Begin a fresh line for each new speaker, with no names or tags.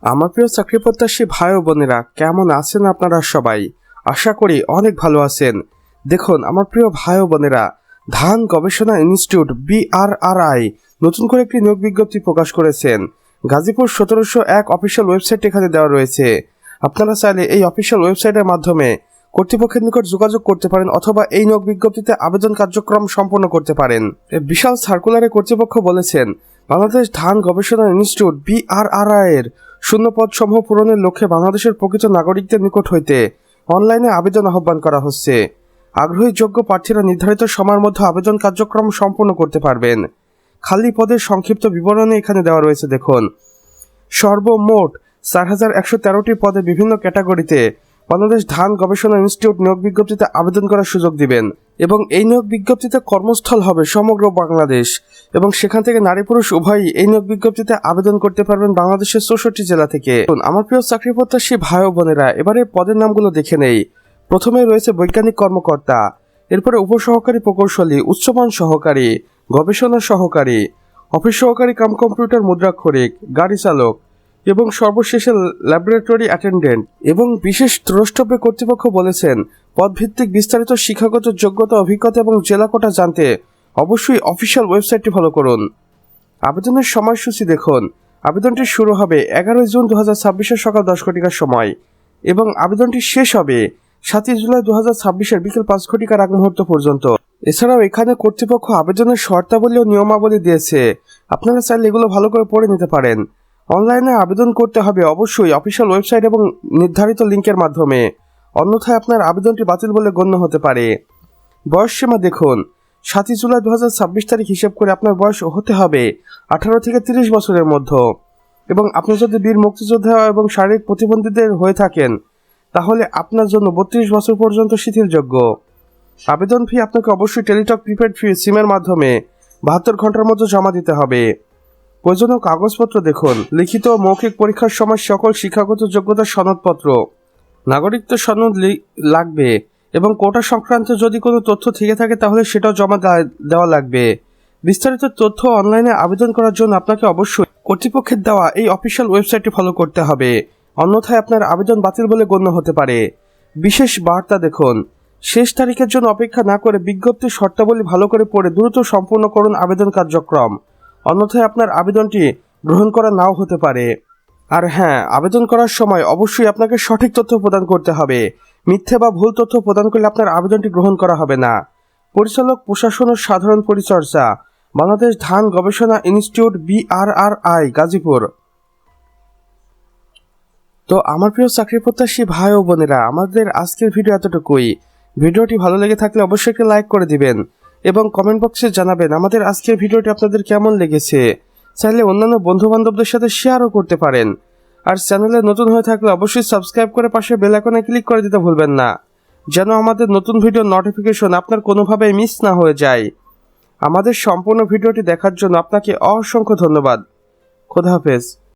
আমার প্রিয় চাকরি প্রত্যাশী ভাই ও বোনেরা, কেমন আছেন আপনারা সবাই? আশা করি অনেক ভালো আছেন। দেখুন আমার প্রিয় ভাই ও বোনেরা, ধান গবেষণা ইনস্টিটিউট BRRI নতুন করে একটি নিয়োগ বিজ্ঞপ্তি প্রকাশ করেছেন। গাজীপুর 1701 অফিসিয়াল ওয়েবসাইট এখানে দেওয়া রয়েছে। আপনারা চাইলে এই অফিসিয়াল ওয়েবসাইটের মাধ্যমে কর্তৃপক্ষের নিকট যোগাযোগ করতে পারেন অথবা এই নিয়োগ বিজ্ঞপ্তিতে আবেদন কার্যক্রম সম্পন্ন করতে পারেন। এই বিশাল সার্কুলারে কর্তৃপক্ষ বলেছেন, বাংলাদেশ ধান গবেষণা ইনস্টিটিউট BRRI এর শূন্যপদ সমূহ পূরণের লক্ষ্যে বাংলাদেশের প্রকৃত নাগরিকদের নিকট হইতে অনলাইনে আবেদন আহ্বান করা হচ্ছে। আগ্রহী যোগ্য প্রার্থীরা নির্ধারিত সময়ের মধ্যে আবেদন কার্যক্রম সম্পন্ন করতে পারবেন। খালি পদের সংক্ষিপ্ত বিবরণী এখানে দেওয়া রয়েছে। দেখুন, সর্বমোট 4113টি পদে বিভিন্ন ক্যাটাগরিতে বাংলাদেশ ধান গবেষণা ইনস্টিটিউট নিয়োগ বিজ্ঞপ্তিতে আবেদন করার সুযোগ দিবেন এবং এই নিয়োগ বিজ্ঞপ্তিতে কর্মস্থল হবে সমগ্র বাংলাদেশ এবং সেখান থেকে নারী পুরুষ উভয়ই এই নিয়োগ বিজ্ঞপ্তিতে আবেদন করতে পারবেন বাংলাদেশের 64টি জেলা থেকে। আমার প্রিয় চাকরি প্রত্যাশী ভাই ও বোনেরা, এবারে পদের নামগুলো দেখে নেই। প্রথমে রয়েছে বৈজ্ঞানিক কর্মকর্তা, এরপরে উপসহকারী প্রকৌশলী, উচ্চমান সহকারী, গবেষণা সহকারী, অফিস সহকারী কাম কম্পিউটার মুদ্রাক্ষরিক, গাড়ি চালক এবং সর্বশেষে ল্যাবরেটরি অ্যাটেন্ডেন্ট। এবং বিশেষ দ্রষ্টব্যে কর্তৃপক্ষ বলেছেন, পদভিত্তিক বিস্তারিত শিক্ষাগত যোগ্যতা, অভিজ্ঞতা এবং জেলা কোটা জানতে অবশ্যই অফিসিয়াল ওয়েবসাইটটি ফলো করুন। আবেদনের সময়সূচি দেখুন, আবেদনটি শুরু হবে 11 জুন 2026 সকাল 10 ঘটিকার সময় এবং আবেদনটি শেষ হবে 7 জুলাই 2026 বিকেল 5 ঘটিকার আগ মুহূর্ত পর্যন্ত। এছাড়াও এখানে কর্তৃপক্ষ আবেদনের শর্তাবলী ও নিয়মাবলী দিয়েছে, আপনারা চাইলে এগুলো ভালো করে পড়ে নিতে পারেন। অনলাইনে আবেদন করতে হবে অবশ্যই অফিসিয়াল ওয়েবসাইট এবং নির্ধারিত লিঙ্কের মাধ্যমে, অন্যথায় আপনার আবেদনটি বাতিল বলে গণ্য হতে পারে। বয়স সীমা দেখুন, 7 জুলাই 2026 তারিখ হিসেব করে আপনার বয়স হতে হবে 18 থেকে 30 বছরের মধ্যে এবং আপনি যদি বীর মুক্তিযোদ্ধা এবং শারীরিক প্রতিবন্ধীদের হয়ে থাকেন তাহলে আপনার জন্য 32 বছর পর্যন্ত শিথিলযোগ্য। আবেদন ফি আপনাকে অবশ্যই টেলিটক প্রিপেড ফি সিমের মাধ্যমে 72 ঘন্টার মধ্যে জমা দিতে হবে। প্রয়োজনীয় কাগজপত্র দেখুন, লিখিত ও মৌখিক পরীক্ষার সময় সকল শিক্ষাগত যোগ্যতার সনদপত্র, নাগরিকত্ব সনদ লাগবে এবং কোটা সংক্রান্ত যদি কোনো তথ্য থেকে থাকে তাহলে সেটাও জমা দেওয়া লাগবে। বিস্তারিত তথ্য অনলাইনে আবেদন করার জন্য আপনাকে অবশ্যই কর্তৃপক্ষের দেওয়া এই অফিসিয়াল ওয়েবসাইটটি ফলো করতে হবে, অন্যথায় আপনার আবেদন বাতিল বলে গণ্য হতে পারে। বিশেষ বার্তা দেখুন, শেষ তারিখের জন্য অপেক্ষা না করে বিজ্ঞপ্তির শর্তাবলী ভালো করে পড়ে দ্রুত সম্পূর্ণ করুন আবেদন কার্যক্রম, অন্যথায় আপনার আবেদনটি গ্রহণ করা নাও হতে পারে। আর হ্যাঁ, আবেদন করার সময় অবশ্যই আপনাকে সঠিক তথ্য প্রদান করতে হবে। মিথ্যে বা ভুল তথ্য প্রদান করলে আপনার আবেদনটি গ্রহণ করা হবে না। পরিচালক, প্রশাসন ও সাধারণ পরিচর্যা, বাংলাদেশ ধান গবেষণা ইনস্টিটিউট BRRI, গাজীপুর। তো আমার প্রিয় চাকরি প্রত্যাশী ভাই ও বোনেরা, আমাদের আজকের ভিডিও এতটুকুই। ভিডিওটি ভালো লেগে থাকলে অবশ্যই একটি লাইক করে দিবেন এবং কমেন্ট বক্সে জানাবেন আমাদের আজকের ভিডিওটি আপনাদের কেমন লেগেছে। চাইলে অন্যান্য বন্ধু বান্ধবদের সাথে শেয়ারও করতে পারেন। আর চ্যানেলে নতুন হয়ে থাকলে অবশ্যই সাবস্ক্রাইব করে পাশে বেল আইকনে ক্লিক করে দিতে ভুলবেন না, যেন আমাদের নতুন ভিডিও নোটিফিকেশন আপনার কোনোভাবেই মিস না হয়ে যায়। আমাদের সম্পূর্ণ ভিডিওটি দেখার জন্য আপনাকে অসংখ্য ধন্যবাদ। খোদা হাফেজ।